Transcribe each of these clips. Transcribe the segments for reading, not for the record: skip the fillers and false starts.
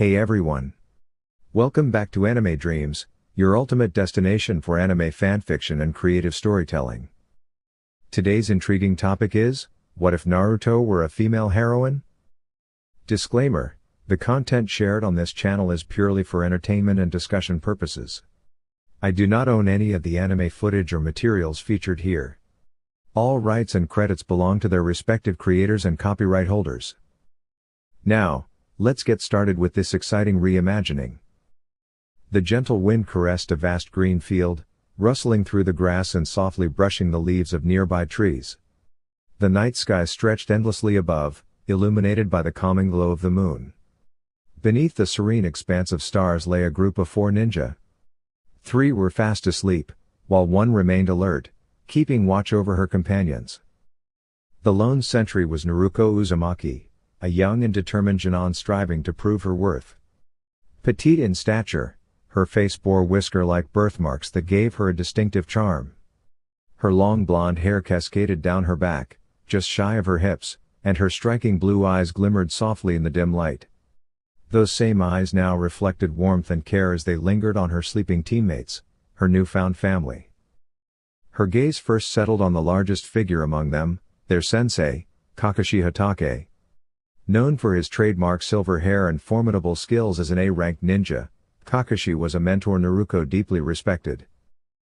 Hey everyone! Welcome back to Anime Dreams, your ultimate destination for anime fanfiction and creative storytelling. Today's intriguing topic is, what if Naruto were a female heroine? Disclaimer: the content shared on this channel is purely for entertainment and discussion purposes. I do not own any of the anime footage or materials featured here. All rights and credits belong to their respective creators and copyright holders. Now, let's get started with this exciting reimagining. The gentle wind caressed a vast green field, rustling through the grass and softly brushing the leaves of nearby trees. The night sky stretched endlessly above, illuminated by the calming glow of the moon. Beneath the serene expanse of stars lay a group of 4 ninja. 3 were fast asleep, while 1 remained alert, keeping watch over her companions. The lone sentry was Naruko Uzumaki, a young and determined genin striving to prove her worth. Petite in stature, her face bore whisker-like birthmarks that gave her a distinctive charm. Her long blonde hair cascaded down her back, just shy of her hips, and her striking blue eyes glimmered softly in the dim light. Those same eyes now reflected warmth and care as they lingered on her sleeping teammates, her newfound family. Her gaze first settled on the largest figure among them, their sensei, Kakashi Hatake. Known for his trademark silver hair and formidable skills as an A-ranked ninja, Kakashi was a mentor Naruto deeply respected.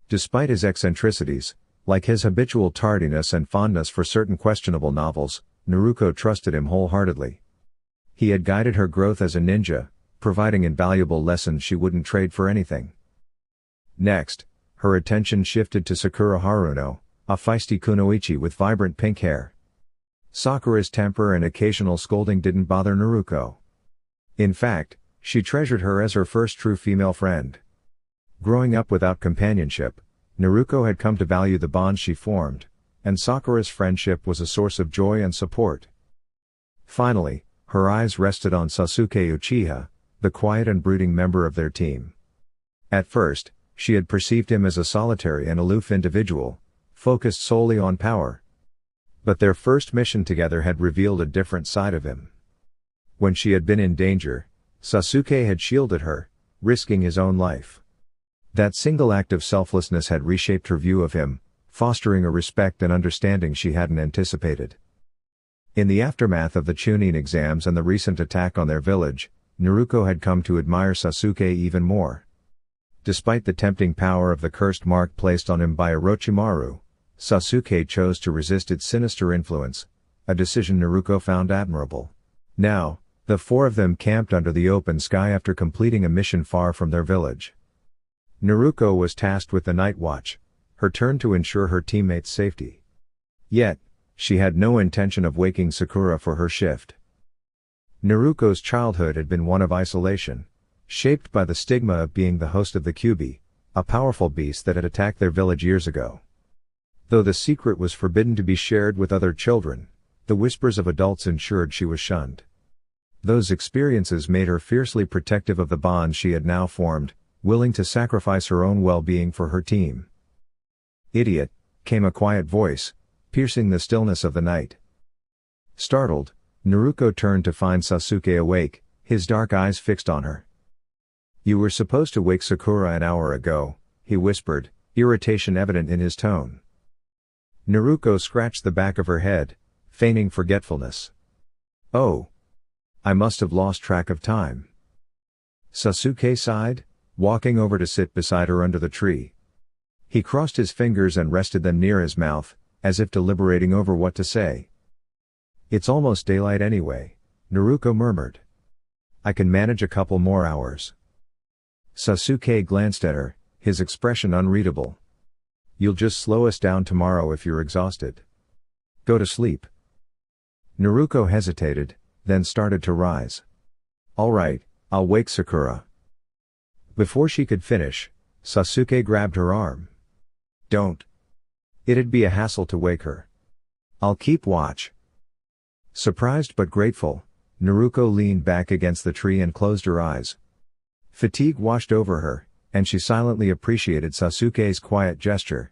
Despite his eccentricities, like his habitual tardiness and fondness for certain questionable novels, Naruto trusted him wholeheartedly. He had guided her growth as a ninja, providing invaluable lessons she wouldn't trade for anything. Next, her attention shifted to Sakura Haruno, a feisty kunoichi with vibrant pink hair. Sakura's temper and occasional scolding didn't bother Naruto. In fact, she treasured her as her first true female friend. Growing up without companionship, Naruto had come to value the bonds she formed, and Sakura's friendship was a source of joy and support. Finally, her eyes rested on Sasuke Uchiha, the quiet and brooding member of their team. At first, she had perceived him as a solitary and aloof individual, focused solely on power. But their first mission together had revealed a different side of him. When she had been in danger, Sasuke had shielded her, risking his own life. That single act of selflessness had reshaped her view of him, fostering a respect and understanding she hadn't anticipated. In the aftermath of the Chunin exams and the recent attack on their village, Naruto had come to admire Sasuke even more. Despite the tempting power of the cursed mark placed on him by Orochimaru, Sasuke chose to resist its sinister influence, a decision Naruto found admirable. Now, the 4 of them camped under the open sky after completing a mission far from their village. Naruto was tasked with the night watch, her turn to ensure her teammates' safety. Yet, she had no intention of waking Sakura for her shift. Naruto's childhood had been one of isolation, shaped by the stigma of being the host of the Kyuubi, a powerful beast that had attacked their village years ago. Though the secret was forbidden to be shared with other children, the whispers of adults ensured she was shunned. Those experiences made her fiercely protective of the bonds she had now formed, willing to sacrifice her own well-being for her team. "Idiot," came a quiet voice, piercing the stillness of the night. Startled, Naruto turned to find Sasuke awake, his dark eyes fixed on her. "You were supposed to wake Sakura an hour ago," he whispered, irritation evident in his tone. Naruto scratched the back of her head, feigning forgetfulness. "Oh. I must have lost track of time." Sasuke sighed, walking over to sit beside her under the tree. He crossed his fingers and rested them near his mouth, as if deliberating over what to say. "It's almost daylight anyway," Naruto murmured. "I can manage a couple more hours." Sasuke glanced at her, his expression unreadable. "You'll just slow us down tomorrow if you're exhausted. Go to sleep." Naruto hesitated, then started to rise. "All right, I'll wake Sakura." Before she could finish, Sasuke grabbed her arm. "Don't. It'd be a hassle to wake her. I'll keep watch." Surprised but grateful, Naruto leaned back against the tree and closed her eyes. Fatigue washed over her, and she silently appreciated Sasuke's quiet gesture.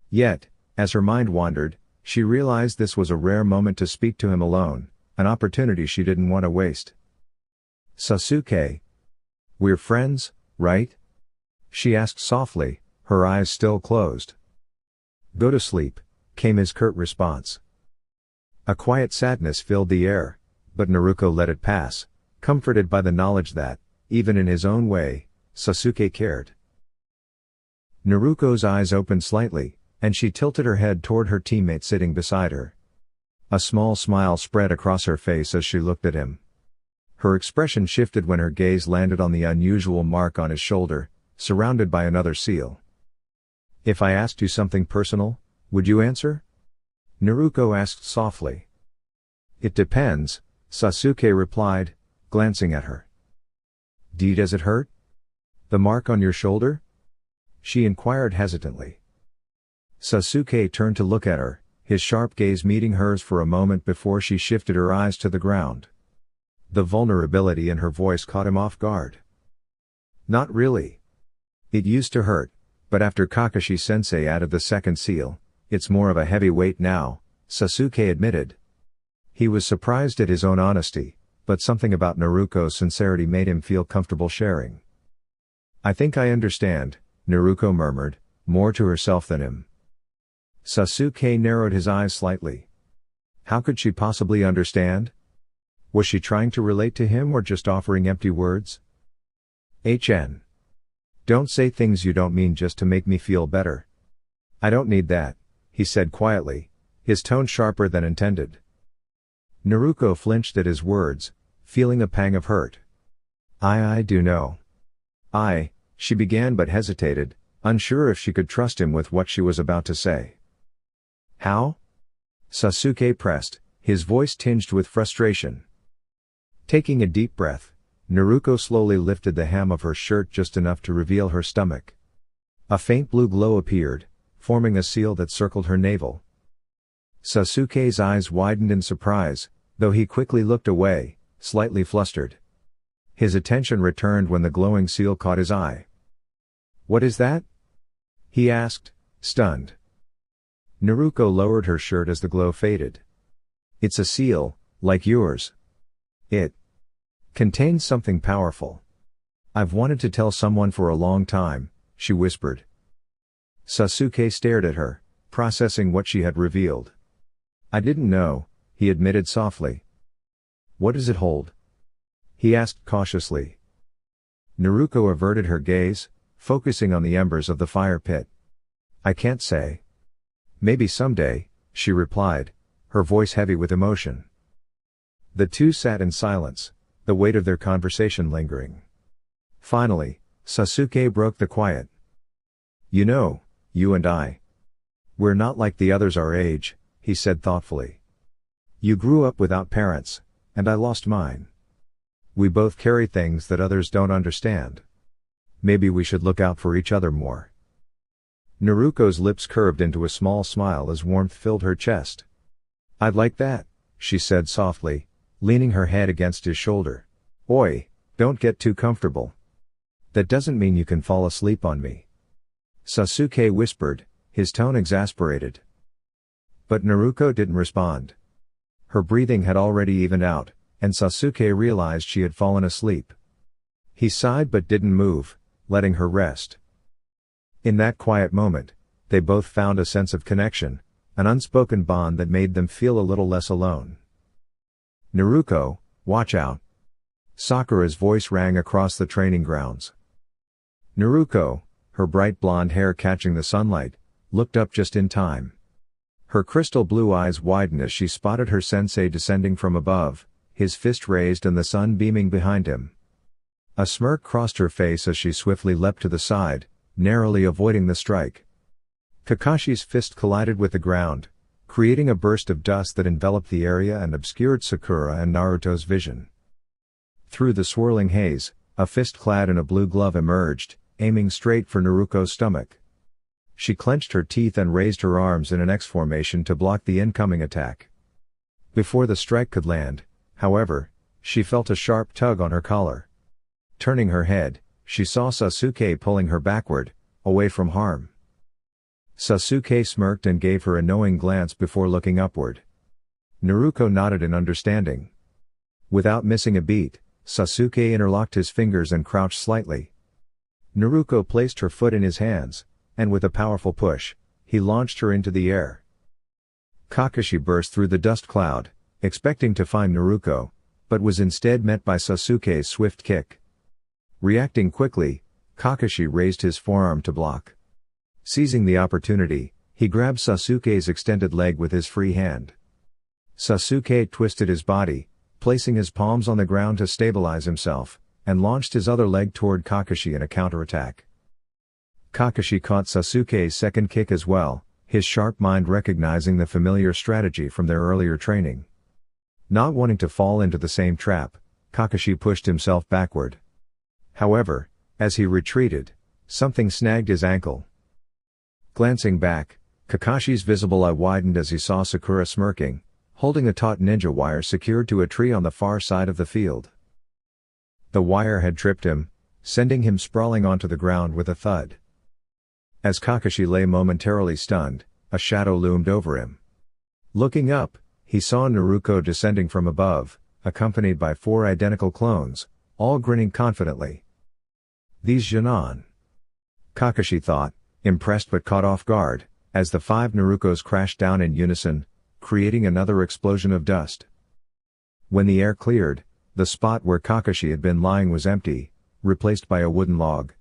Yet, as her mind wandered, she realized this was a rare moment to speak to him alone, an opportunity she didn't want to waste. Sasuke. We're friends, right? She asked softly, her eyes still closed. Go to sleep, came his curt response. A quiet sadness filled the air, but Naruto let it pass, comforted by the knowledge that, even in his own way, Sasuke cared. Naruto's eyes opened slightly, and she tilted her head toward her teammate sitting beside her. A small smile spread across her face as she looked at him. Her expression shifted when her gaze landed on the unusual mark on his shoulder, surrounded by another seal. If I asked you something personal, would you answer? Naruto asked softly. It depends, Sasuke replied, glancing at her. Does it hurt? The mark on your shoulder? She inquired hesitantly. Sasuke turned to look at her, his sharp gaze meeting hers for a moment before she shifted her eyes to the ground. The vulnerability in her voice caught him off guard. Not really. It used to hurt, but after Kakashi-sensei added the second seal, it's more of a heavy weight now, Sasuke admitted. He was surprised at his own honesty, but something about Naruto's sincerity made him feel comfortable sharing. I think I understand, Naruto murmured, more to herself than him. Sasuke narrowed his eyes slightly. How could she possibly understand? Was she trying to relate to him or just offering empty words? Don't say things you don't mean just to make me feel better. I don't need that, he said quietly, his tone sharper than intended. Naruto flinched at his words, feeling a pang of hurt. I do know. She began but hesitated, unsure if she could trust him with what she was about to say. How? Sasuke pressed, his voice tinged with frustration. Taking a deep breath, Naruto slowly lifted the hem of her shirt just enough to reveal her stomach. A faint blue glow appeared, forming a seal that circled her navel. Sasuke's eyes widened in surprise, though he quickly looked away, slightly flustered. His attention returned when the glowing seal caught his eye. What is that? He asked, stunned. Naruto lowered her shirt as the glow faded. It's a seal, like yours. It contains something powerful. I've wanted to tell someone for a long time, she whispered. Sasuke stared at her, processing what she had revealed. I didn't know, he admitted softly. What does it hold? He asked cautiously. Naruto averted her gaze, focusing on the embers of the fire pit. I can't say. Maybe someday, she replied, her voice heavy with emotion. The two sat in silence, the weight of their conversation lingering. Finally, Sasuke broke the quiet. You know, you and we're not like the others our age, he said thoughtfully. You grew up without parents, and I lost mine. We both carry things that others don't understand. Maybe we should look out for each other more. Naruto's lips curved into a small smile as warmth filled her chest. I'd like that, she said softly, leaning her head against his shoulder. Oi, don't get too comfortable. That doesn't mean you can fall asleep on me. Sasuke whispered, his tone exasperated. But Naruto didn't respond. Her breathing had already evened out, and Sasuke realized she had fallen asleep. He sighed but didn't move, letting her rest. In that quiet moment, they both found a sense of connection, an unspoken bond that made them feel a little less alone. Naruto, watch out. Sakura's voice rang across the training grounds. Naruto, her bright blonde hair catching the sunlight, looked up just in time. Her crystal blue eyes widened as she spotted her sensei descending from above, his fist raised and the sun beaming behind him. A smirk crossed her face as she swiftly leapt to the side, narrowly avoiding the strike. Kakashi's fist collided with the ground, creating a burst of dust that enveloped the area and obscured Sakura and Naruto's vision. Through the swirling haze, a fist clad in a blue glove emerged, aiming straight for Naruto's stomach. She clenched her teeth and raised her arms in an X formation to block the incoming attack. Before the strike could land, however, she felt a sharp tug on her collar. Turning her head, she saw Sasuke pulling her backward, away from harm. Sasuke smirked and gave her a knowing glance before looking upward. Naruto nodded in understanding. Without missing a beat, Sasuke interlocked his fingers and crouched slightly. Naruto placed her foot in his hands, and with a powerful push, he launched her into the air. Kakashi burst through the dust cloud, expecting to find Naruto, but was instead met by Sasuke's swift kick. Reacting quickly, Kakashi raised his forearm to block. Seizing the opportunity, he grabbed Sasuke's extended leg with his free hand. Sasuke twisted his body, placing his palms on the ground to stabilize himself, and launched his other leg toward Kakashi in a counterattack. Kakashi caught Sasuke's second kick as well, his sharp mind recognizing the familiar strategy from their earlier training. Not wanting to fall into the same trap, Kakashi pushed himself backward. However, as he retreated, something snagged his ankle. Glancing back, Kakashi's visible eye widened as he saw Sakura smirking, holding a taut ninja wire secured to a tree on the far side of the field. The wire had tripped him, sending him sprawling onto the ground with a thud. As Kakashi lay momentarily stunned, a shadow loomed over him. Looking up, he saw Naruto descending from above, accompanied by 4 identical clones, all grinning confidently. These Genin. Kakashi thought, impressed but caught off guard, as the 5 Narutos crashed down in unison, creating another explosion of dust. When the air cleared, the spot where Kakashi had been lying was empty, replaced by a wooden log.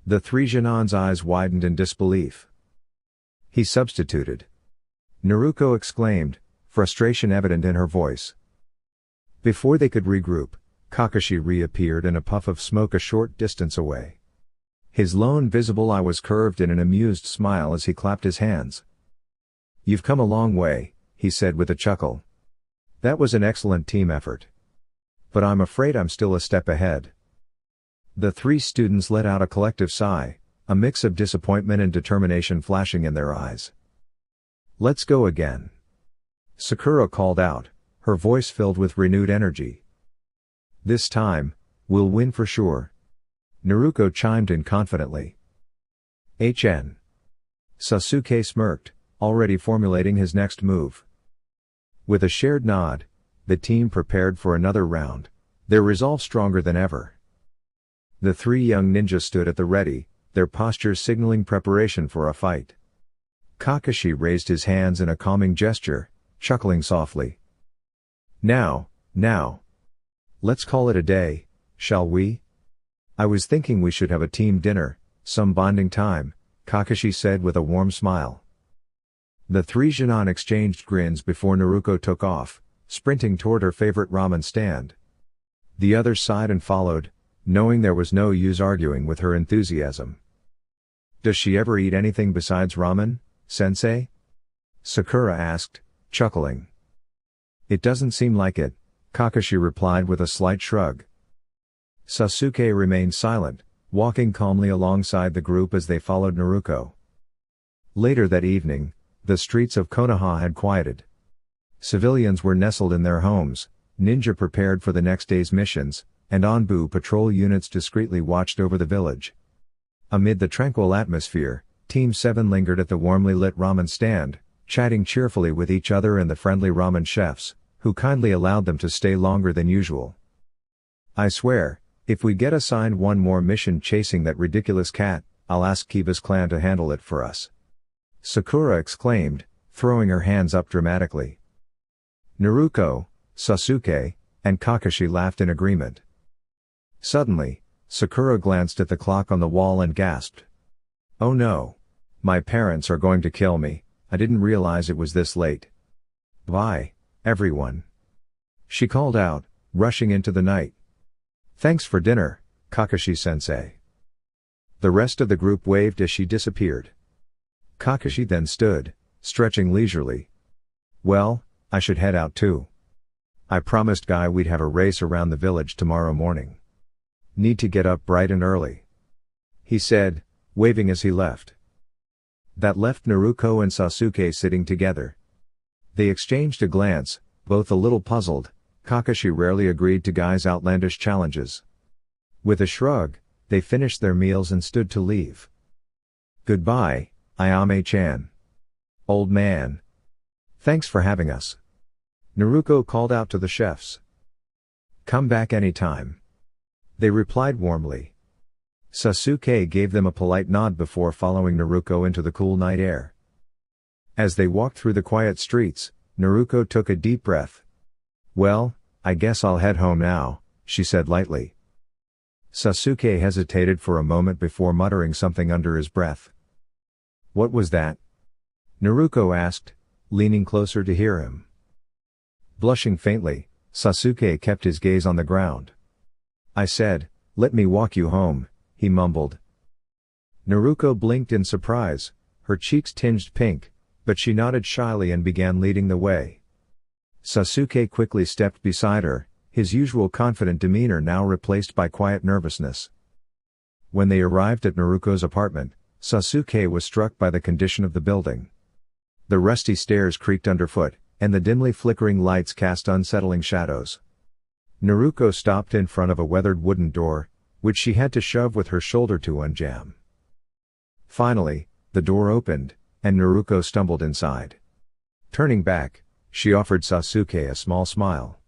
The 3 Genin's eyes widened in disbelief. He substituted. Naruto exclaimed, frustration evident in her voice. Before they could regroup, Kakashi reappeared in a puff of smoke a short distance away. His lone visible eye was curved in an amused smile as he clapped his hands. "You've come a long way," he said with a chuckle. "That was an excellent team effort. But I'm afraid I'm still a step ahead." The 3 students let out a collective sigh, a mix of disappointment and determination flashing in their eyes. "Let's go again," Sakura called out, her voice filled with renewed energy. "This time, we'll win for sure," Naruto chimed in confidently. "HN." Sasuke smirked, already formulating his next move. With a shared nod, the team prepared for another round, their resolve stronger than ever. The 3 young ninjas stood at the ready, their postures signaling preparation for a fight. Kakashi raised his hands in a calming gesture, chuckling softly. Now, let's call it a day, shall we? I was thinking we should have a team dinner, some bonding time," Kakashi said with a warm smile. The 3 Genin exchanged grins before Naruto took off, sprinting toward her favorite ramen stand. The others sighed and followed, knowing there was no use arguing with her enthusiasm. "Does she ever eat anything besides ramen, sensei?" Sakura asked, chuckling. "It doesn't seem like it," Kakashi replied with a slight shrug. Sasuke remained silent, walking calmly alongside the group as they followed Naruto. Later that evening, the streets of Konoha had quieted. Civilians were nestled in their homes, ninja prepared for the next day's missions, and Anbu patrol units discreetly watched over the village. Amid the tranquil atmosphere, Team 7 lingered at the warmly lit ramen stand, chatting cheerfully with each other and the friendly ramen chefs, who kindly allowed them to stay longer than usual. "I swear, if we get assigned one more mission chasing that ridiculous cat, I'll ask Kiba's clan to handle it for us," Sakura exclaimed, throwing her hands up dramatically. Naruto, Sasuke, and Kakashi laughed in agreement. Suddenly, Sakura glanced at the clock on the wall and gasped. "Oh no! My parents are going to kill me, I didn't realize it was this late. Bye, everyone," she called out, rushing into the night. "Thanks for dinner, Kakashi-sensei." The rest of the group waved as she disappeared. Kakashi then stood, stretching leisurely. "Well, I should head out too. I promised Guy we'd have a race around the village tomorrow morning. Need to get up bright and early," he said, waving as he left. That left Naruto and Sasuke sitting together. They exchanged a glance, both a little puzzled. Kakashi rarely agreed to Guy's outlandish challenges. With a shrug, they finished their meals and stood to leave. "Goodbye, Ayame-chan. Old man. Thanks for having us," Naruto called out to the chefs. Come back anytime. They replied warmly. Sasuke gave them a polite nod before following Naruto into the cool night air. As they walked through the quiet streets, Naruto took a deep breath. Well, I guess I'll head home now, she said lightly. Sasuke hesitated for a moment before muttering something under his breath. What was that? Naruto asked, leaning closer to hear him. Blushing faintly, Sasuke kept his gaze on the ground. I said, let me walk you home, he mumbled. Naruto blinked in surprise, her cheeks tinged pink, but she nodded shyly and began leading the way. Sasuke quickly stepped beside her, his usual confident demeanor now replaced by quiet nervousness. When they arrived at Naruto's apartment, Sasuke was struck by the condition of the building. The rusty stairs creaked underfoot, and the dimly flickering lights cast unsettling shadows. Naruto stopped in front of a weathered wooden door, which she had to shove with her shoulder to unjam. Finally, the door opened, and Naruto stumbled inside. Turning back, she offered Sasuke a small smile.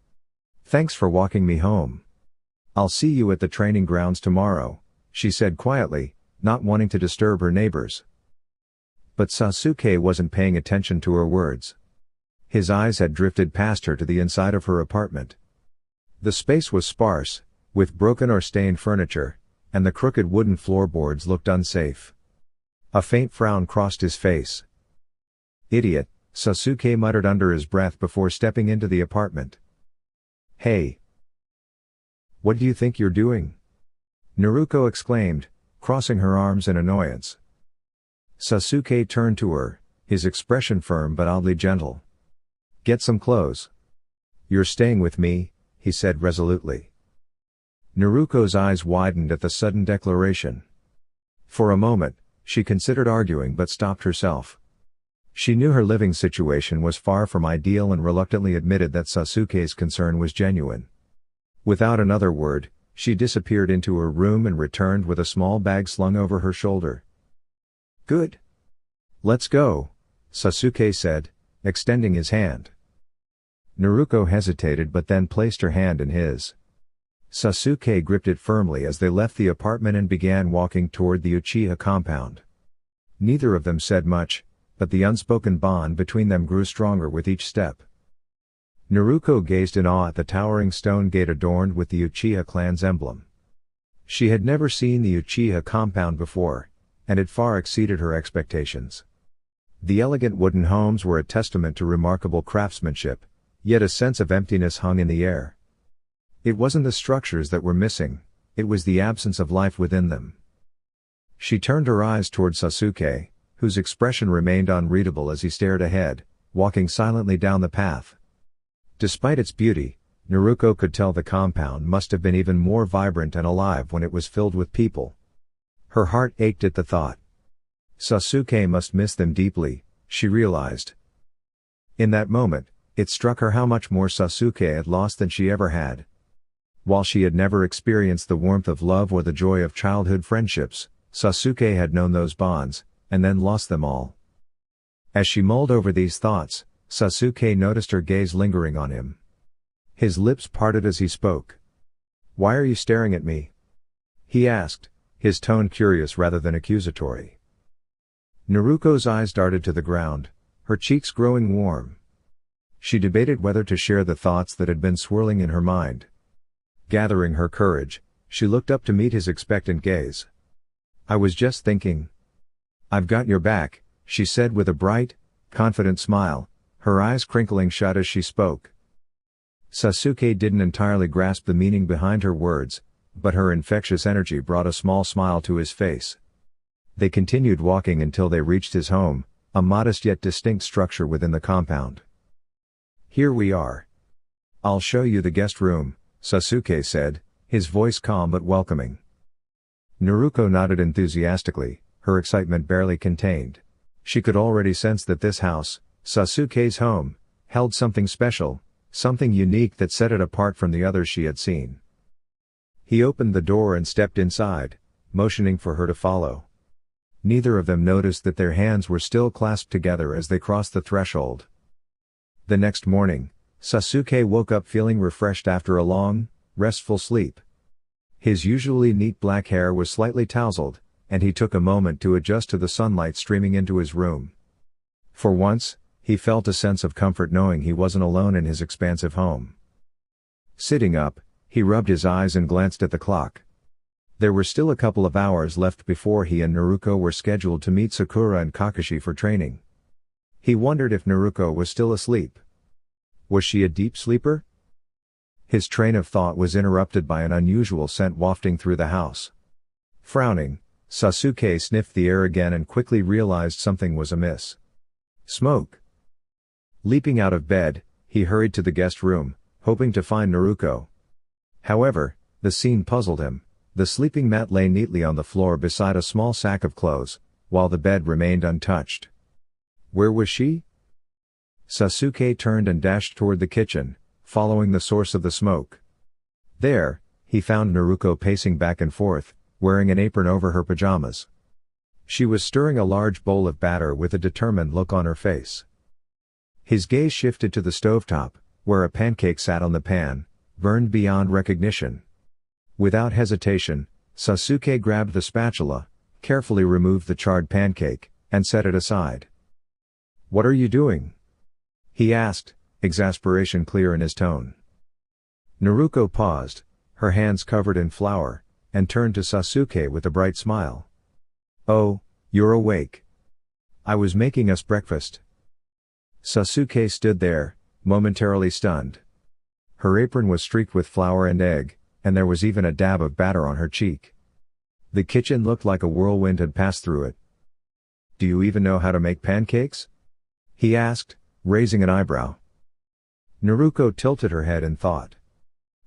Thanks for walking me home. I'll see you at the training grounds tomorrow, she said quietly, not wanting to disturb her neighbors. But Sasuke wasn't paying attention to her words. His eyes had drifted past her to the inside of her apartment. The space was sparse, with broken or stained furniture, and the crooked wooden floorboards looked unsafe. A faint frown crossed his face. Idiot, Sasuke muttered under his breath before stepping into the apartment. Hey! What do you think you're doing? Naruto exclaimed, crossing her arms in annoyance. Sasuke turned to her, his expression firm but oddly gentle. Get some clothes. You're staying with me, he said resolutely. Naruto's eyes widened at the sudden declaration. For a moment, she considered arguing but stopped herself. She knew her living situation was far from ideal and reluctantly admitted that Sasuke's concern was genuine. Without another word, she disappeared into her room and returned with a small bag slung over her shoulder. Good. Let's go, Sasuke said, extending his hand. Naruto hesitated but then placed her hand in his. Sasuke gripped it firmly as they left the apartment and began walking toward the Uchiha compound. Neither of them said much, but the unspoken bond between them grew stronger with each step. Naruto gazed in awe at the towering stone gate adorned with the Uchiha clan's emblem. She had never seen the Uchiha compound before, and it far exceeded her expectations. The elegant wooden homes were a testament to remarkable craftsmanship, yet a sense of emptiness hung in the air. It wasn't the structures that were missing, it was the absence of life within them. She turned her eyes toward Sasuke, whose expression remained unreadable as he stared ahead, walking silently down the path. Despite its beauty, Naruto could tell the compound must have been even more vibrant and alive when it was filled with people. Her heart ached at the thought. Sasuke must miss them deeply, she realized. In that moment, it struck her how much more Sasuke had lost than she ever had. While she had never experienced the warmth of love or the joy of childhood friendships, Sasuke had known those bonds, and then lost them all. As she mulled over these thoughts, Sasuke noticed her gaze lingering on him. His lips parted as he spoke. Why are you staring at me? He asked, his tone curious rather than accusatory. Naruto's eyes darted to the ground, her cheeks growing warm. She debated whether to share the thoughts that had been swirling in her mind. Gathering her courage, she looked up to meet his expectant gaze. I was just thinking. I've got your back, she said with a bright, confident smile, her eyes crinkling shut as she spoke. Sasuke didn't entirely grasp the meaning behind her words, but her infectious energy brought a small smile to his face. They continued walking until they reached his home, a modest yet distinct structure within the compound. Here we are. I'll show you the guest room, Sasuke said, his voice calm but welcoming. Naruto nodded enthusiastically, her excitement barely contained. She could already sense that this house, Sasuke's home, held something special, something unique that set it apart from the others she had seen. He opened the door and stepped inside, motioning for her to follow. Neither of them noticed that their hands were still clasped together as they crossed the threshold. The next morning, Sasuke woke up feeling refreshed after a long, restful sleep. His usually neat black hair was slightly tousled, and he took a moment to adjust to the sunlight streaming into his room. For once, he felt a sense of comfort knowing he wasn't alone in his expansive home. Sitting up, he rubbed his eyes and glanced at the clock. There were still a couple of hours left before he and Naruto were scheduled to meet Sakura and Kakashi for training. He wondered if Naruto was still asleep. Was she a deep sleeper? His train of thought was interrupted by an unusual scent wafting through the house. Frowning, Sasuke sniffed the air again and quickly realized something was amiss. Smoke. Leaping out of bed, he hurried to the guest room, hoping to find Naruto. However, the scene puzzled him. The sleeping mat lay neatly on the floor beside a small sack of clothes, while the bed remained untouched. Where was she? Sasuke turned and dashed toward the kitchen, following the source of the smoke. There, he found Naruto pacing back and forth, wearing an apron over her pajamas. She was stirring a large bowl of batter with a determined look on her face. His gaze shifted to the stovetop, where a pancake sat on the pan, burned beyond recognition. Without hesitation, Sasuke grabbed the spatula, carefully removed the charred pancake, and set it aside. "What are you doing?" he asked, exasperation clear in his tone. Naruto paused, her hands covered in flour, and turned to Sasuke with a bright smile. "Oh, you're awake. I was making us breakfast." Sasuke stood there, momentarily stunned. Her apron was streaked with flour and egg, and there was even a dab of batter on her cheek. The kitchen looked like a whirlwind had passed through it. "Do you even know how to make pancakes?" he asked, raising an eyebrow. Naruto tilted her head in thought.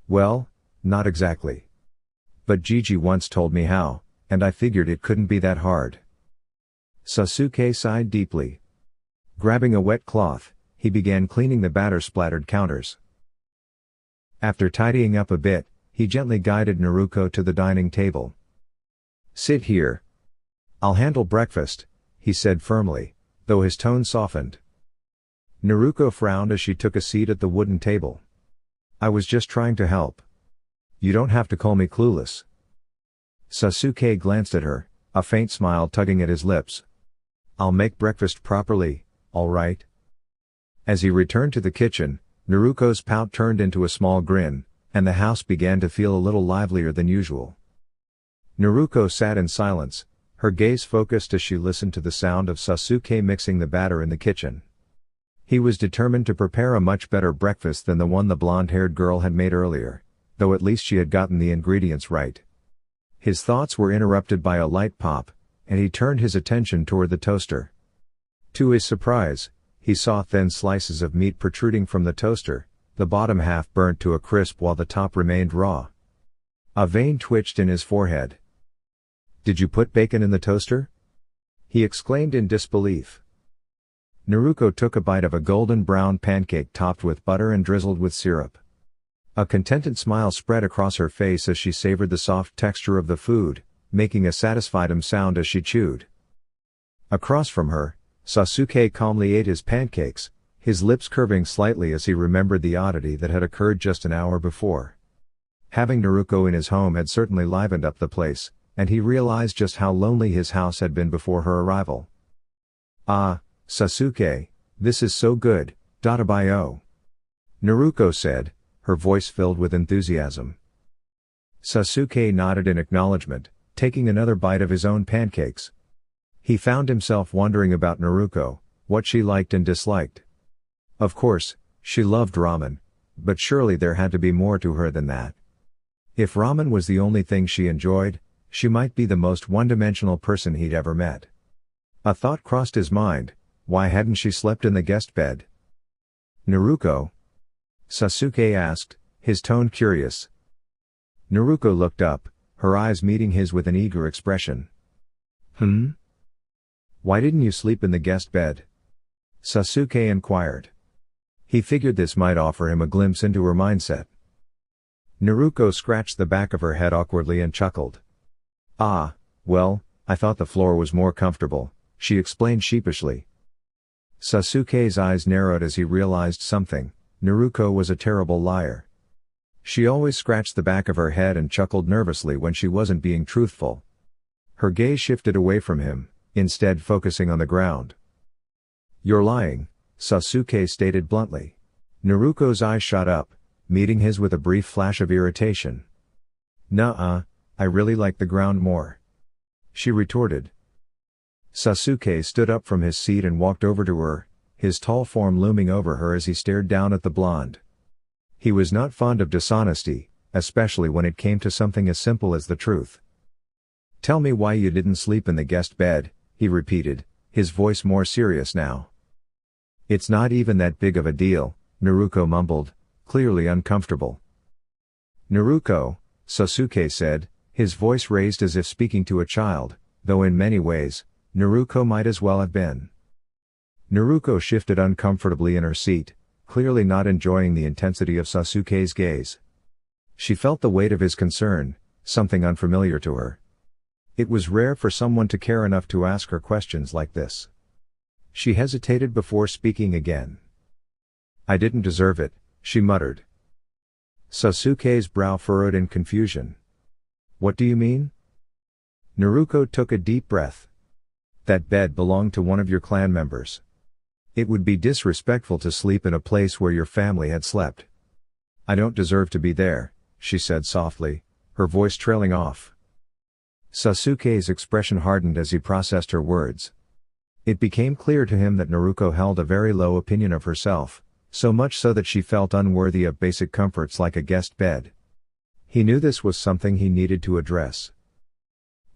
"Well, not exactly. But Gigi once told me how, and I figured it couldn't be that hard." Sasuke sighed deeply. Grabbing a wet cloth, he began cleaning the batter-splattered counters. After tidying up a bit, he gently guided Naruto to the dining table. "Sit here. I'll handle breakfast," he said firmly, though his tone softened. Naruto frowned as she took a seat at the wooden table. "I was just trying to help. You don't have to call me clueless." Sasuke glanced at her, a faint smile tugging at his lips. "I'll make breakfast properly, all right?" As he returned to the kitchen, Naruto's pout turned into a small grin, and the house began to feel a little livelier than usual. Naruto sat in silence, her gaze focused as she listened to the sound of Sasuke mixing the batter in the kitchen. He was determined to prepare a much better breakfast than the one the blonde-haired girl had made earlier, though at least she had gotten the ingredients right. His thoughts were interrupted by a light pop, and he turned his attention toward the toaster. To his surprise, he saw thin slices of meat protruding from the toaster, the bottom half burnt to a crisp while the top remained raw. A vein twitched in his forehead. "Did you put bacon in the toaster?" he exclaimed in disbelief. Naruto took a bite of a golden brown pancake topped with butter and drizzled with syrup. A contented smile spread across her face as she savored the soft texture of the food, making a satisfied sound as she chewed. Across from her, Sasuke calmly ate his pancakes, his lips curving slightly as he remembered the oddity that had occurred just an hour before. Having Naruto in his home had certainly livened up the place, and he realized just how lonely his house had been before her arrival. "Ah, Sasuke, this is so good, Dadabayo," Naruto said, her voice filled with enthusiasm. Sasuke nodded in acknowledgement, taking another bite of his own pancakes. He found himself wondering about Naruto, what she liked and disliked. Of course, she loved ramen, but surely there had to be more to her than that. If ramen was the only thing she enjoyed, she might be the most one-dimensional person he'd ever met. A thought crossed his mind: why hadn't she slept in the guest bed? "Naruto?" Sasuke asked, his tone curious. Naruto looked up, her eyes meeting his with an eager expression. Why didn't you sleep in the guest bed?" Sasuke inquired. He figured this might offer him a glimpse into her mindset. Naruto scratched the back of her head awkwardly and chuckled. "Ah, well, I thought the floor was more comfortable," she explained sheepishly. Sasuke's eyes narrowed as he realized something: Naruto was a terrible liar. She always scratched the back of her head and chuckled nervously when she wasn't being truthful. Her gaze shifted away from him, instead focusing on the ground. "You're lying," Sasuke stated bluntly. Naruto's eyes shot up, meeting his with a brief flash of irritation. "Nuh-uh, I really like the ground more," she retorted. Sasuke stood up from his seat and walked over to her, his tall form looming over her as he stared down at the blonde. He was not fond of dishonesty, especially when it came to something as simple as the truth. "Tell me why you didn't sleep in the guest bed," he repeated, his voice more serious now. "It's not even that big of a deal," Naruto mumbled, clearly uncomfortable. "Naruto," Sasuke said, his voice raised as if speaking to a child, though in many ways, Naruto might as well have been. Naruto shifted uncomfortably in her seat, clearly not enjoying the intensity of Sasuke's gaze. She felt the weight of his concern, something unfamiliar to her. It was rare for someone to care enough to ask her questions like this. She hesitated before speaking again. "I didn't deserve it," she muttered. Sasuke's brow furrowed in confusion. "What do you mean?" Naruto took a deep breath. "That bed belonged to one of your clan members. It would be disrespectful to sleep in a place where your family had slept." "I don't deserve to be there," she said softly, her voice trailing off. Sasuke's expression hardened as he processed her words. It became clear to him that Naruto held a very low opinion of herself, so much so that she felt unworthy of basic comforts like a guest bed. He knew this was something he needed to address.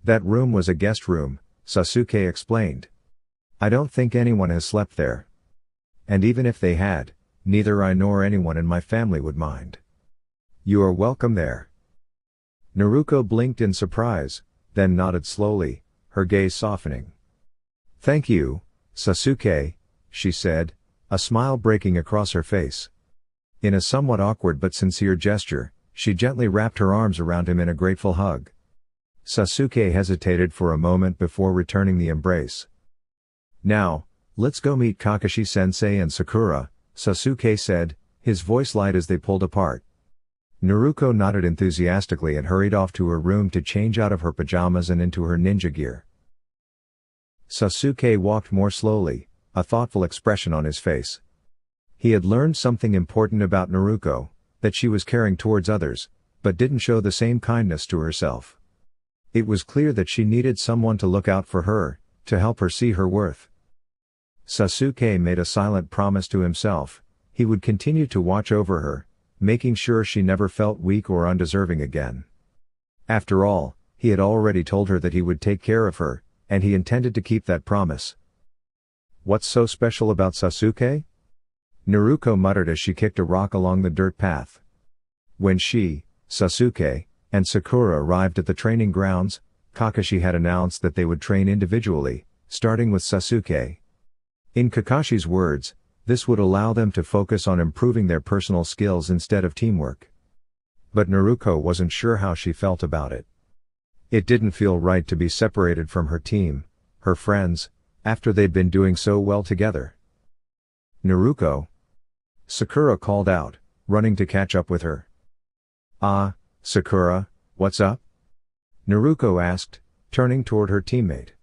"That room was a guest room," Sasuke explained. "I don't think anyone has slept there. And even if they had, neither I nor anyone in my family would mind. You are welcome there." Naruto blinked in surprise, then nodded slowly, her gaze softening. "Thank you, Sasuke," she said, a smile breaking across her face. In a somewhat awkward but sincere gesture, she gently wrapped her arms around him in a grateful hug. Sasuke hesitated for a moment before returning the embrace. "Now, let's go meet Kakashi-sensei and Sakura," Sasuke said, his voice light as they pulled apart. Naruto nodded enthusiastically and hurried off to her room to change out of her pajamas and into her ninja gear. Sasuke walked more slowly, a thoughtful expression on his face. He had learned something important about Naruto, that she was caring towards others, but didn't show the same kindness to herself. It was clear that she needed someone to look out for her, to help her see her worth. Sasuke made a silent promise to himself: he would continue to watch over her, making sure she never felt weak or undeserving again. After all, he had already told her that he would take care of her, and he intended to keep that promise. "What's so special about Sasuke?" Naruto muttered as she kicked a rock along the dirt path. When she, Sasuke, and Sakura arrived at the training grounds, Kakashi had announced that they would train individually, starting with Sasuke. In Kakashi's words, this would allow them to focus on improving their personal skills instead of teamwork. But Naruto wasn't sure how she felt about it. It didn't feel right to be separated from her team, her friends, after they'd been doing so well together. "Naruto!" Sakura called out, running to catch up with her. "Ah, Sakura, what's up?" Naruto asked, turning toward her teammate.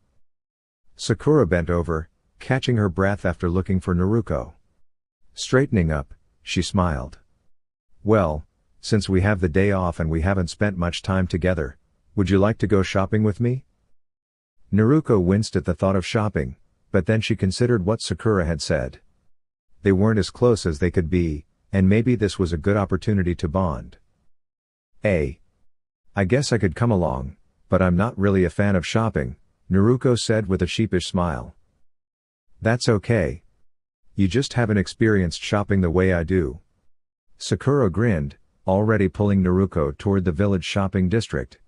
Sakura bent over, catching her breath after looking for Naruto. Straightening up, she smiled. "Well, since we have the day off and we haven't spent much time together, would you like to go shopping with me?" Naruto winced at the thought of shopping, but then she considered what Sakura had said. They weren't as close as they could be, and maybe this was a good opportunity to bond. I guess I could come along, but I'm not really a fan of shopping," Naruto said with a sheepish smile. "That's okay. You just haven't experienced shopping the way I do." Sakura grinned, already pulling Naruto toward the village shopping district.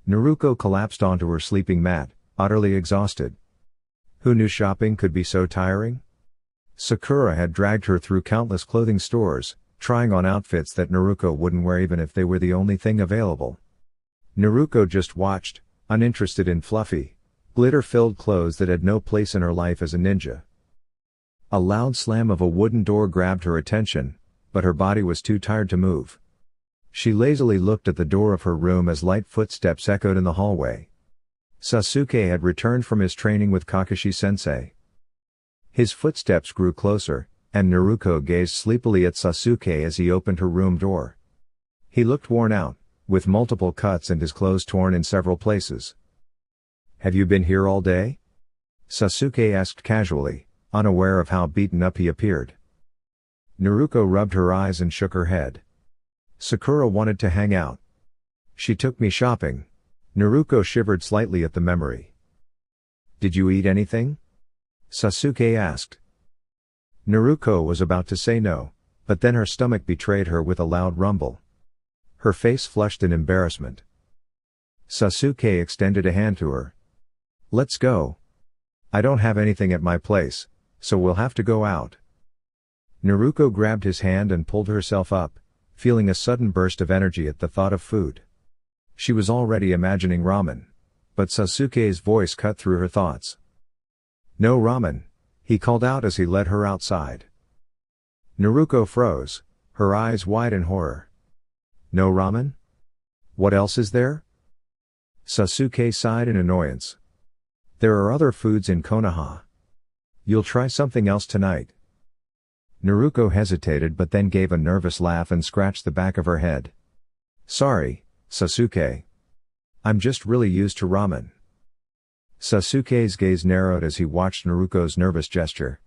Naruto collapsed onto her sleeping mat, utterly exhausted. Who knew shopping could be so tiring? Sakura had dragged her through countless clothing stores, trying on outfits that Naruto wouldn't wear even if they were the only thing available. Naruto just watched, uninterested in fluffy, glitter-filled clothes that had no place in her life as a ninja. A loud slam of a wooden door grabbed her attention, but her body was too tired to move. She lazily looked at the door of her room as light footsteps echoed in the hallway. Sasuke had returned from his training with Kakashi-sensei. His footsteps grew closer, and Naruto gazed sleepily at Sasuke as he opened her room door. He looked worn out, with multiple cuts and his clothes torn in several places. "Have you been here all day?" Sasuke asked casually, unaware of how beaten up he appeared. Naruto rubbed her eyes and shook her head. "Sakura wanted to hang out. She took me shopping." Naruto shivered slightly at the memory. "Did you eat anything?" Sasuke asked. Naruto was about to say no, but then her stomach betrayed her with a loud rumble. Her face flushed in embarrassment. Sasuke extended a hand to her. "Let's go. I don't have anything at my place, so we'll have to go out." Naruto grabbed his hand and pulled herself up, feeling a sudden burst of energy at the thought of food. She was already imagining ramen, but Sasuke's voice cut through her thoughts. "No ramen," he called out as he led her outside. Naruto froze, her eyes wide in horror. "No ramen? What else is there?" Sasuke sighed in annoyance. "There are other foods in Konoha. You'll try something else tonight." Naruto hesitated but then gave a nervous laugh and scratched the back of her head. "Sorry, Sasuke. I'm just really used to ramen." Sasuke's gaze narrowed as he watched Naruto's nervous gesture.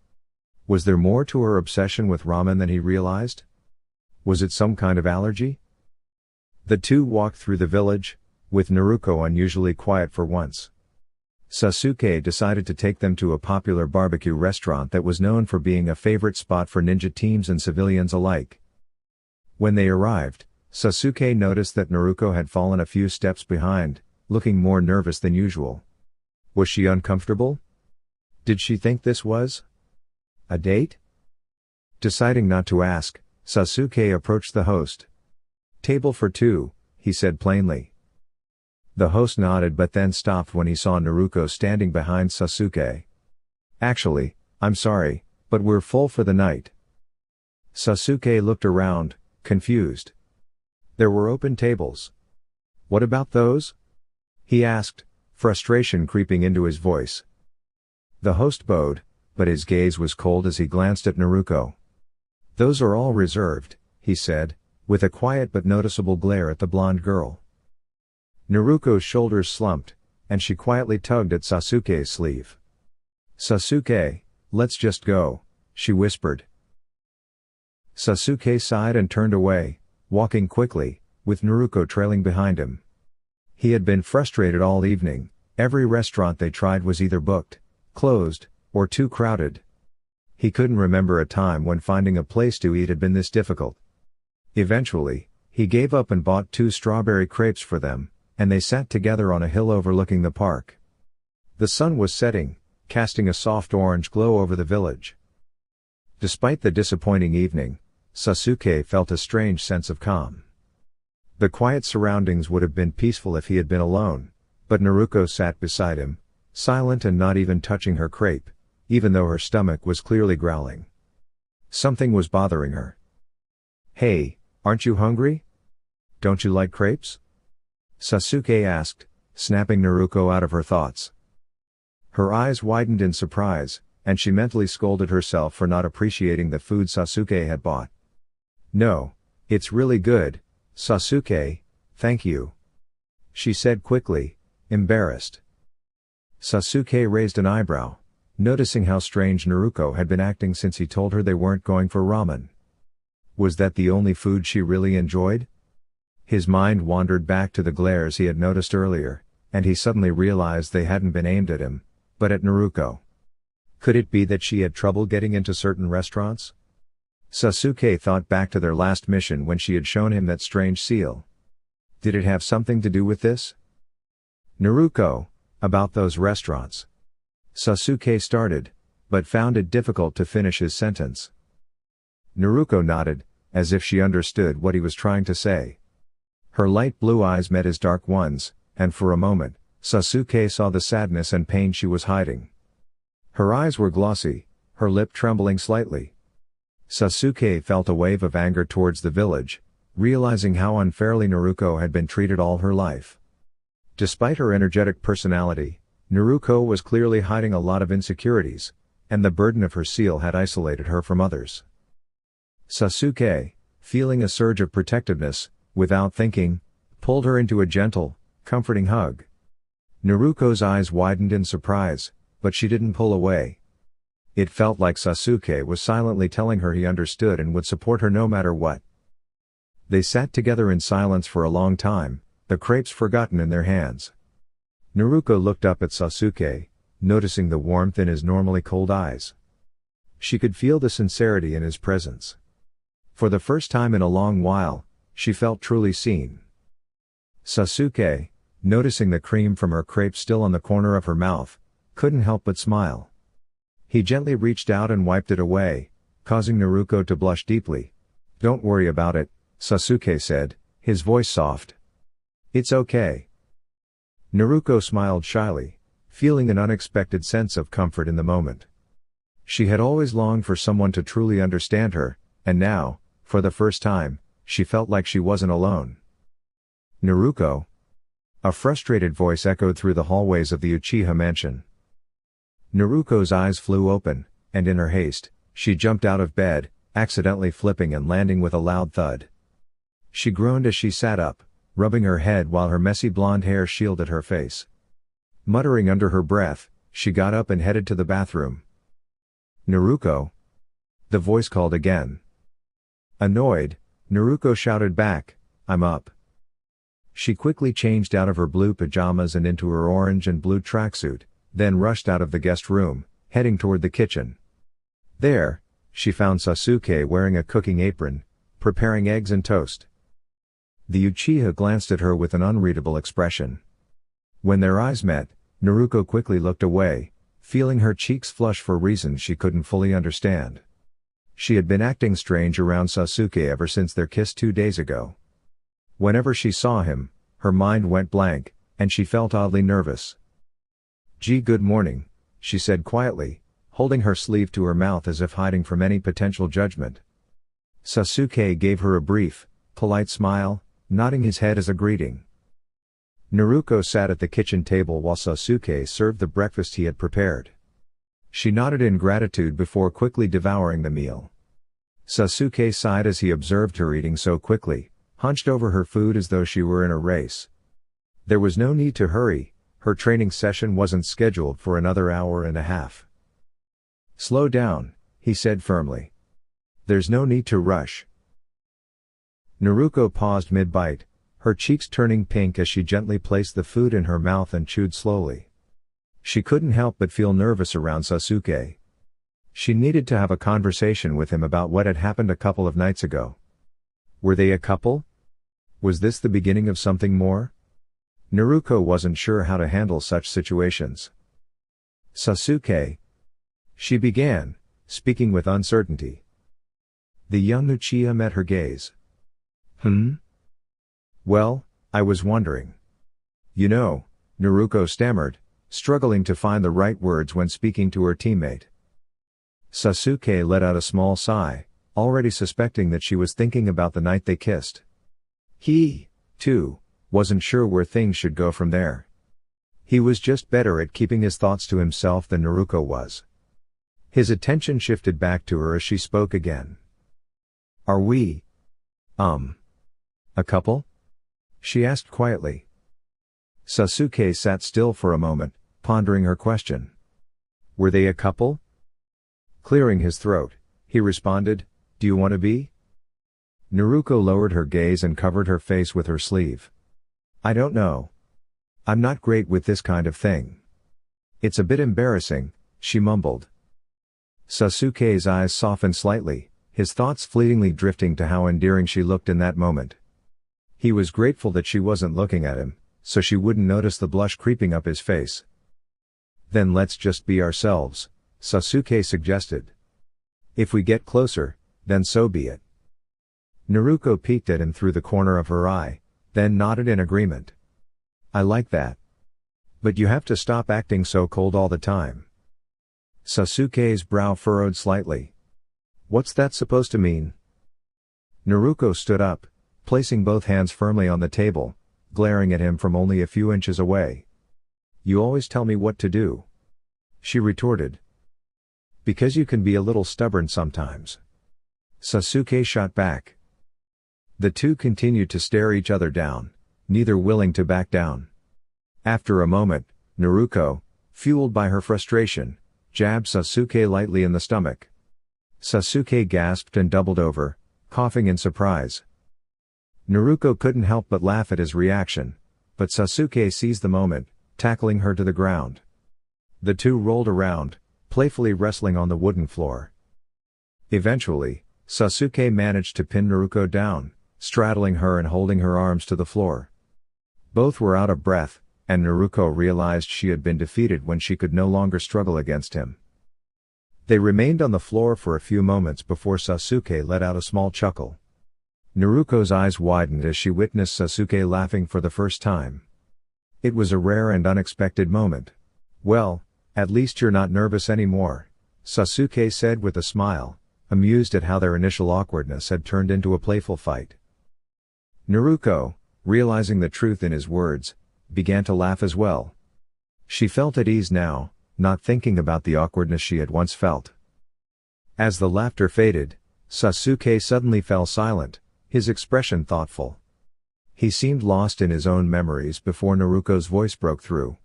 Was there more to her obsession with ramen than he realized? Was it some kind of allergy? The two walked through the village, with Naruto unusually quiet for once. Sasuke decided to take them to a popular barbecue restaurant that was known for being a favorite spot for ninja teams and civilians alike. When they arrived, Sasuke noticed that Naruto had fallen a few steps behind, looking more nervous than usual. Was she uncomfortable? Did she think this was a date? Deciding not to ask, Sasuke approached the host. "Table for two," he said plainly. The host nodded but then stopped when he saw Naruto standing behind Sasuke. "Actually, I'm sorry, but we're full for the night." Sasuke looked around, confused. There were open tables. "What about those?" he asked, frustration creeping into his voice. The host bowed, but his gaze was cold as he glanced at Naruto. "Those are all reserved," he said, with a quiet but noticeable glare at the blonde girl. Naruto's shoulders slumped, and she quietly tugged at Sasuke's sleeve. "Sasuke, let's just go," she whispered. Sasuke sighed and turned away, walking quickly, with Naruto trailing behind him. He had been frustrated all evening. Every restaurant they tried was either booked, closed, or too crowded. He couldn't remember a time when finding a place to eat had been this difficult. Eventually, he gave up and bought 2 strawberry crepes for them, and they sat together on a hill overlooking the park. The sun was setting, casting a soft orange glow over the village. Despite the disappointing evening, Sasuke felt a strange sense of calm. The quiet surroundings would have been peaceful if he had been alone, but Naruto sat beside him, silent and not even touching her crepe, even though her stomach was clearly growling. Something was bothering her. "Hey, aren't you hungry? Don't you like crepes?" Sasuke asked, snapping Naruto out of her thoughts. Her eyes widened in surprise, and she mentally scolded herself for not appreciating the food Sasuke had bought. "No, it's really good, Sasuke, thank you," she said quickly, embarrassed. Sasuke raised an eyebrow, noticing how strange Naruto had been acting since he told her they weren't going for ramen. Was that the only food she really enjoyed? His mind wandered back to the glares he had noticed earlier, and he suddenly realized they hadn't been aimed at him, but at Naruto. Could it be that she had trouble getting into certain restaurants? Sasuke thought back to their last mission when she had shown him that strange seal. Did it have something to do with this? "Naruto, about those restaurants." Sasuke started, but found it difficult to finish his sentence. Naruto nodded, as if she understood what he was trying to say. Her light blue eyes met his dark ones, and for a moment, Sasuke saw the sadness and pain she was hiding. Her eyes were glossy, her lip trembling slightly. Sasuke felt a wave of anger towards the village, realizing how unfairly Naruto had been treated all her life. Despite her energetic personality, Naruto was clearly hiding a lot of insecurities, and the burden of her seal had isolated her from others. Sasuke, feeling a surge of protectiveness, without thinking, pulled her into a gentle, comforting hug. Naruto's eyes widened in surprise, but she didn't pull away. It felt like Sasuke was silently telling her he understood and would support her no matter what. They sat together in silence for a long time, the crepes forgotten in their hands. Naruto looked up at Sasuke, noticing the warmth in his normally cold eyes. She could feel the sincerity in his presence. For the first time in a long while, she felt truly seen. Sasuke, noticing the cream from her crepe still on the corner of her mouth, couldn't help but smile. He gently reached out and wiped it away, causing Naruto to blush deeply. "Don't worry about it," Sasuke said, his voice soft. "It's okay." Naruto smiled shyly, feeling an unexpected sense of comfort in the moment. She had always longed for someone to truly understand her, and now, for the first time, she felt like she wasn't alone. "Naruto?" A frustrated voice echoed through the hallways of the Uchiha mansion. Naruto's eyes flew open, and in her haste, she jumped out of bed, accidentally flipping and landing with a loud thud. She groaned as she sat up, rubbing her head while her messy blonde hair shielded her face. Muttering under her breath, she got up and headed to the bathroom. "Naruto?" The voice called again. Annoyed, Naruto shouted back, "I'm up." She quickly changed out of her blue pajamas and into her orange and blue tracksuit, then rushed out of the guest room, heading toward the kitchen. There, she found Sasuke wearing a cooking apron, preparing eggs and toast. The Uchiha glanced at her with an unreadable expression. When their eyes met, Naruto quickly looked away, feeling her cheeks flush for reasons she couldn't fully understand. She had been acting strange around Sasuke ever since their kiss 2 days ago. Whenever she saw him, her mind went blank, and she felt oddly nervous. "Good morning," she said quietly, holding her sleeve to her mouth as if hiding from any potential judgment. Sasuke gave her a brief, polite smile, nodding his head as a greeting. Naruto sat at the kitchen table while Sasuke served the breakfast he had prepared. She nodded in gratitude before quickly devouring the meal. Sasuke sighed as he observed her eating so quickly, hunched over her food as though she were in a race. There was no need to hurry, her training session wasn't scheduled for another hour and a half. "Slow down," he said firmly. "There's no need to rush." Naruto paused mid-bite, her cheeks turning pink as she gently placed the food in her mouth and chewed slowly. She couldn't help but feel nervous around Sasuke. She needed to have a conversation with him about what had happened a couple of nights ago. Were they a couple? Was this the beginning of something more? Naruto wasn't sure how to handle such situations. "Sasuke?" she began, speaking with uncertainty. The young Uchiha met her gaze. "Well, I was wondering." "You know," Naruto stammered, struggling to find the right words when speaking to her teammate. Sasuke let out a small sigh, already suspecting that she was thinking about the night they kissed. He, too, wasn't sure where things should go from there. He was just better at keeping his thoughts to himself than Naruto was. His attention shifted back to her as she spoke again. "Are we, a couple?" she asked quietly. Sasuke sat still for a moment, pondering her question. "Were they a couple?" Clearing his throat, he responded, "Do you want to be?" Naruto lowered her gaze and covered her face with her sleeve. "I don't know. I'm not great with this kind of thing. It's a bit embarrassing," she mumbled. Sasuke's eyes softened slightly, his thoughts fleetingly drifting to how endearing she looked in that moment. He was grateful that she wasn't looking at him, so she wouldn't notice the blush creeping up his face. "Then let's just be ourselves," Sasuke suggested. "If we get closer, then so be it." Naruto peeked at him through the corner of her eye, then nodded in agreement. "I like that. But you have to stop acting so cold all the time." Sasuke's brow furrowed slightly. "What's that supposed to mean?" Naruto stood up, placing both hands firmly on the table, glaring at him from only a few inches away. "You always tell me what to do," she retorted. "Because you can be a little stubborn sometimes," Sasuke shot back. The two continued to stare each other down, neither willing to back down. After a moment, Naruto, fueled by her frustration, jabbed Sasuke lightly in the stomach. Sasuke gasped and doubled over, coughing in surprise. Naruto couldn't help but laugh at his reaction, but Sasuke seized the moment, tackling her to the ground. The two rolled around, playfully wrestling on the wooden floor. Eventually, Sasuke managed to pin Naruto down, straddling her and holding her arms to the floor. Both were out of breath, and Naruto realized she had been defeated when she could no longer struggle against him. They remained on the floor for a few moments before Sasuke let out a small chuckle. Naruto's eyes widened as she witnessed Sasuke laughing for the first time. It was a rare and unexpected moment. "Well, at least you're not nervous anymore," Sasuke said with a smile, amused at how their initial awkwardness had turned into a playful fight. Naruto, realizing the truth in his words, began to laugh as well. She felt at ease now, not thinking about the awkwardness she had once felt. As the laughter faded, Sasuke suddenly fell silent, his expression thoughtful. He seemed lost in his own memories before Naruto's voice broke through.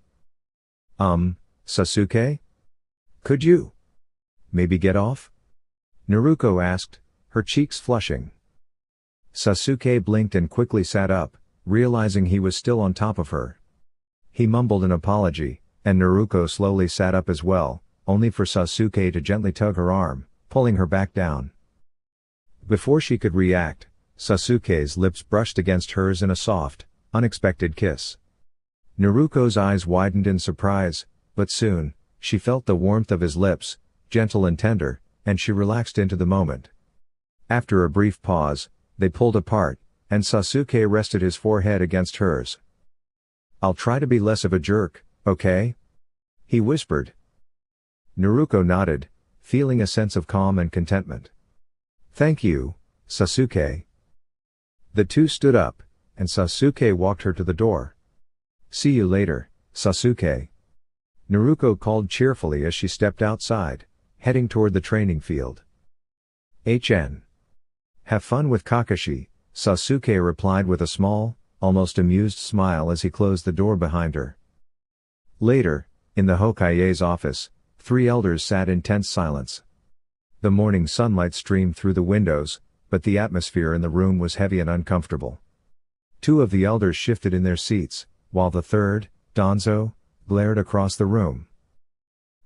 Sasuke? Could you maybe get off?" Naruto asked, her cheeks flushing. Sasuke blinked and quickly sat up, realizing he was still on top of her. He mumbled an apology, and Naruto slowly sat up as well, only for Sasuke to gently tug her arm, pulling her back down. Before she could react, Sasuke's lips brushed against hers in a soft, unexpected kiss. Naruto's eyes widened in surprise, but soon, she felt the warmth of his lips, gentle and tender, and she relaxed into the moment. After a brief pause, they pulled apart, and Sasuke rested his forehead against hers. "I'll try to be less of a jerk, okay?" he whispered. Naruto nodded, feeling a sense of calm and contentment. "Thank you, Sasuke." The two stood up, and Sasuke walked her to the door. "See you later, Sasuke," Naruto called cheerfully as she stepped outside, heading toward the training field. "Have fun with Kakashi," Sasuke replied with a small, almost amused smile as he closed the door behind her. Later, in the Hokage's office, three elders sat in tense silence. The morning sunlight streamed through the windows, but the atmosphere in the room was heavy and uncomfortable. Two of the elders shifted in their seats, while the third, Danzo, glared across the room.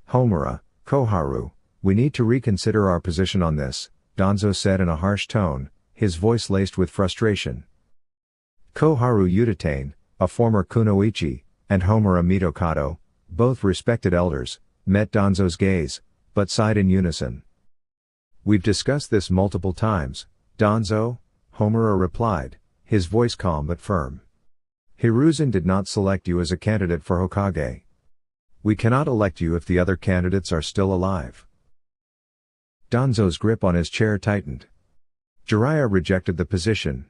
"Homura, Koharu, we need to reconsider our position on this," Danzo said in a harsh tone, his voice laced with frustration. Koharu Utatane, a former kunoichi, and Homura Mitokado, both respected elders, met Danzo's gaze, but sighed in unison. "We've discussed this multiple times, Danzo," Homura replied, his voice calm but firm. "Hiruzen did not select you as a candidate for Hokage. We cannot elect you if the other candidates are still alive." Danzo's grip on his chair tightened. Jiraiya rejected the position.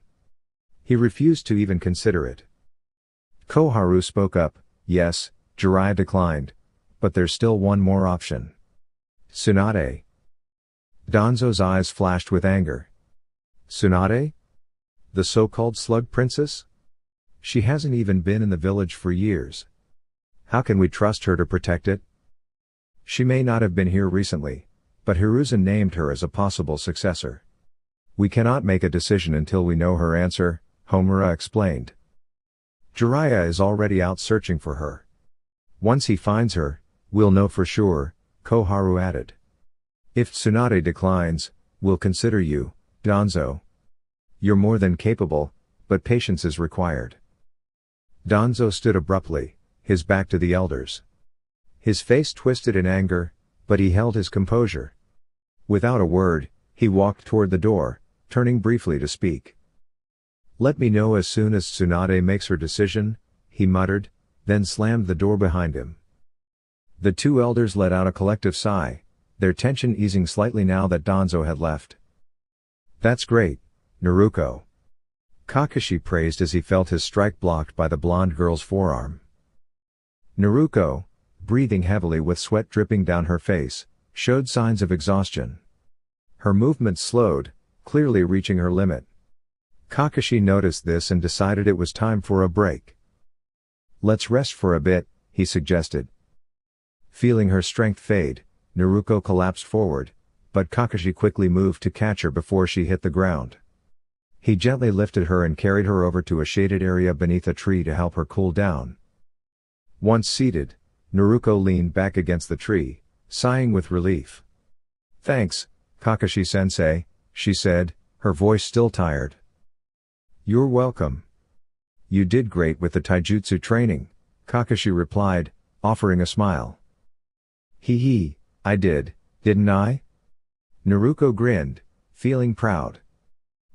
He refused to even consider it. Koharu spoke up, "Yes, Jiraiya declined, but there's still one more option." "Tsunade?" Danzo's eyes flashed with anger. "Tsunade? The so-called Slug Princess? She hasn't even been in the village for years. How can we trust her to protect it? She may not have been here recently, but Hiruzen named her as a possible successor. We cannot make a decision until we know her answer," Homura explained. "Jiraiya is already out searching for her. Once he finds her, we'll know for sure," Koharu added. "If Tsunade declines, we'll consider you, Danzo. You're more than capable, but patience is required." Danzo stood abruptly, his back to the elders. His face twisted in anger, but he held his composure. Without a word, he walked toward the door, turning briefly to speak. "Let me know as soon as Tsunade makes her decision," he muttered, then slammed the door behind him. The two elders let out a collective sigh, their tension easing slightly now that Danzo had left. "That's great, Naruto." Kakashi praised as he felt his strike blocked by the blonde girl's forearm. Naruto, breathing heavily with sweat dripping down her face, showed signs of exhaustion. Her movements slowed, clearly reaching her limit. Kakashi noticed this and decided it was time for a break. "Let's rest for a bit," he suggested. Feeling her strength fade, Naruto collapsed forward, but Kakashi quickly moved to catch her before she hit the ground. He gently lifted her and carried her over to a shaded area beneath a tree to help her cool down. Once seated, Naruto leaned back against the tree, sighing with relief. "Thanks, Kakashi-sensei," she said, her voice still tired. "You're welcome. You did great with the taijutsu training," Kakashi replied, offering a smile. "Hee, I did, didn't I?" Naruto grinned, feeling proud.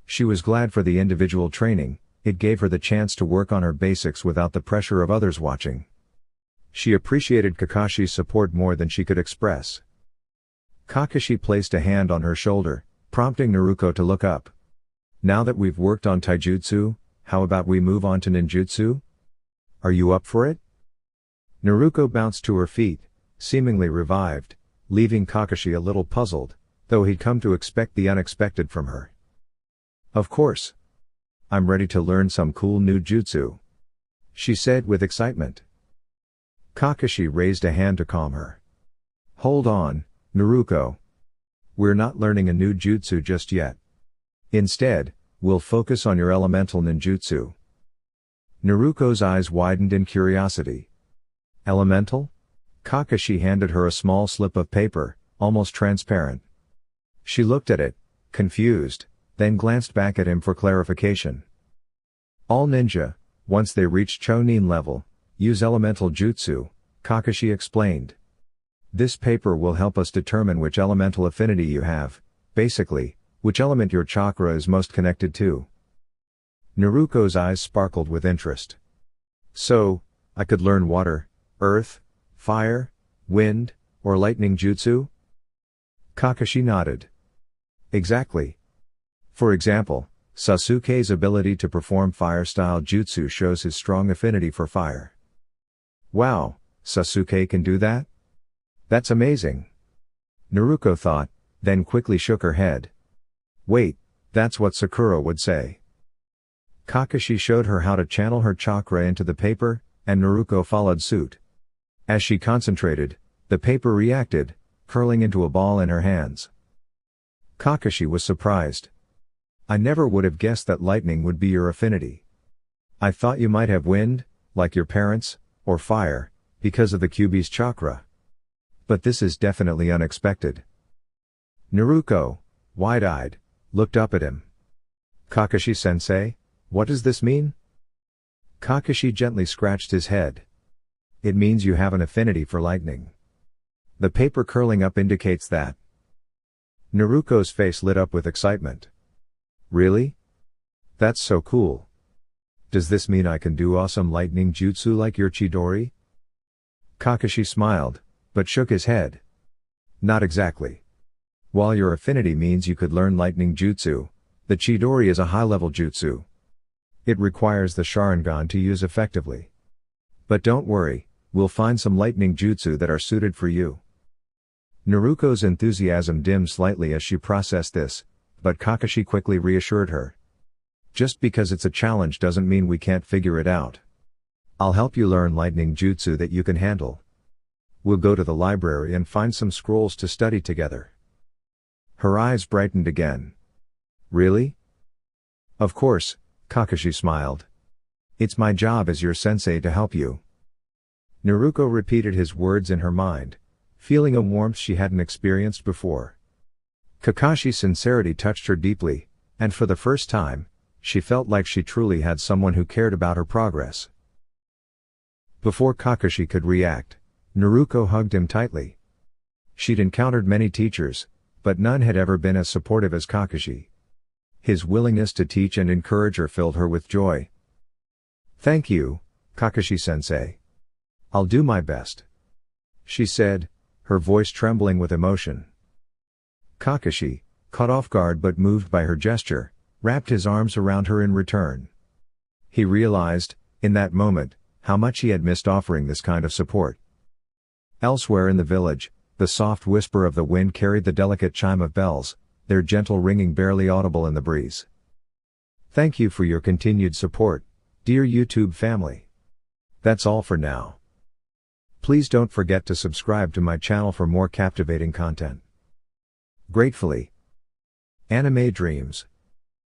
She was glad for the individual training, it gave her the chance to work on her basics without the pressure of others watching. She appreciated Kakashi's support more than she could express. Kakashi placed a hand on her shoulder, prompting Naruto to look up. "Now that we've worked on taijutsu, how about we move on to ninjutsu? Are you up for it?" Naruto bounced to her feet, seemingly revived, leaving Kakashi a little puzzled, though he'd come to expect the unexpected from her. "Of course. I'm ready to learn some cool new jutsu," she said with excitement. Kakashi raised a hand to calm her. "Hold on, Naruto. We're not learning a new jutsu just yet. Instead, we'll focus on your elemental ninjutsu." Naruto's eyes widened in curiosity. "Elemental?" Kakashi handed her a small slip of paper, almost transparent. She looked at it, confused, then glanced back at him for clarification. "All ninja, once they reach Chunin level, use elemental jutsu," Kakashi explained. "This paper will help us determine which elemental affinity you have, basically, which element your chakra is most connected to." Naruto's eyes sparkled with interest. "So, I could learn water, earth, fire, wind, or lightning jutsu?" Kakashi nodded. "Exactly. For example, Sasuke's ability to perform fire-style jutsu shows his strong affinity for fire." "Wow, Sasuke can do that? That's amazing," Naruto thought, then quickly shook her head. "Wait, that's what Sakura would say." Kakashi showed her how to channel her chakra into the paper, and Naruto followed suit. As she concentrated, the paper reacted, curling into a ball in her hands. Kakashi was surprised. "I never would have guessed that lightning would be your affinity. I thought you might have wind, like your parents, or fire, because of the Kyuubi's chakra. But this is definitely unexpected." Naruto, wide-eyed, looked up at him. "Kakashi-sensei, what does this mean?" Kakashi gently scratched his head. "It means you have an affinity for lightning. The paper curling up indicates that." Naruto's face lit up with excitement. "Really? That's so cool. Does this mean I can do awesome lightning jutsu like your Chidori?" Kakashi smiled, but shook his head. "Not exactly. While your affinity means you could learn lightning jutsu, the Chidori is a high-level jutsu. It requires the Sharingan to use effectively. But don't worry, we'll find some lightning jutsu that are suited for you." Naruto's enthusiasm dimmed slightly as she processed this, but Kakashi quickly reassured her. "Just because it's a challenge doesn't mean we can't figure it out. I'll help you learn lightning jutsu that you can handle. We'll go to the library and find some scrolls to study together." Her eyes brightened again. "Really?" "Of course," Kakashi smiled. "It's my job as your sensei to help you." Naruto repeated his words in her mind, feeling a warmth she hadn't experienced before. Kakashi's sincerity touched her deeply, and for the first time, she felt like she truly had someone who cared about her progress. Before Kakashi could react, Naruto hugged him tightly. She'd encountered many teachers, but none had ever been as supportive as Kakashi. His willingness to teach and encourage her filled her with joy. "Thank you, Kakashi-sensei. I'll do my best," she said, her voice trembling with emotion. Kakashi, caught off guard but moved by her gesture, wrapped his arms around her in return. He realized, in that moment, how much he had missed offering this kind of support. Elsewhere in the village, the soft whisper of the wind carried the delicate chime of bells, their gentle ringing barely audible in the breeze. Thank you for your continued support, dear YouTube family. That's all for now. Please don't forget to subscribe to my channel for more captivating content. Gratefully, Anime Dreams.